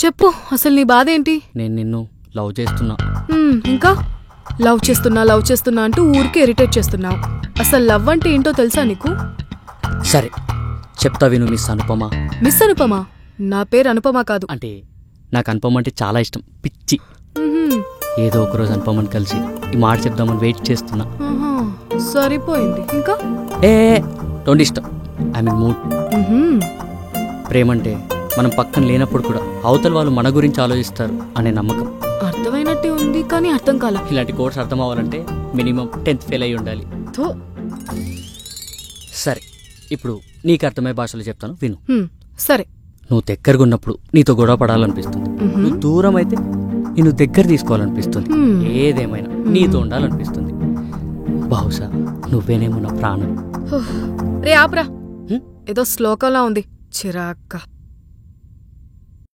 చెప్పు, అసలు నీ బాధ ఏంటి? నేను నిన్ను లవ్ చేస్తున్నా. ఇంకా లవ్ చేస్తున్నా అంటూ ఊరికే ఇరిటేట్ చేస్తున్నావు. అసలు లవ్ అంటే ఏంటో తెలుసా నీకు? సరే చెప్తా విను. మిస్ అనుపమ. మిస్ అనుపమ? నా పేరు అనుపమ కాదు. అంటే నాకు అనుపమ అంటే చాలా ఇష్టం, పిచ్చి. ఏదో ఒకరోజు అనుపమని కలిసి ఈ మాట చెప్దామని వెయిట్ చేస్తున్నా. సరిపోయింది. ఇంకా డోంట్ ఇష్టం, ఐ మీన్ మూడ్. ప్రేమంటే మనం పక్కన లేనప్పుడు కూడా అవతల వాళ్ళు మన గురించి ఆలోచిస్తారు అనే నమ్మకం. అర్థమైనట్టే ఉంది కానీ అర్థం కాల. ఇలాంటి కోర్స్ అర్థం అవ్వాలంటే మినిమం 10th ఫెయిల్ అయి ఉండాలి. సరే ఇప్పుడు నీకు అర్థమయ్యే భాషలో చెప్తాను విను. సరే. నువ్వు దగ్గరగా ఉన్నప్పుడు నీతో గొడవ పడాలనిపిస్తుంది. నువ్వు దూరం అయితే నిన్ను దగ్గర తీసుకోవాలనిపిస్తుంది. ఏదేమైనా నీతో ఉండాలనిపిస్తుంది. బహుశా నువ్వేనేమో నా ప్రాణం. రే ఆప్రా, ఏదో శ్లోకంలా ఉంది. చిరాక్క.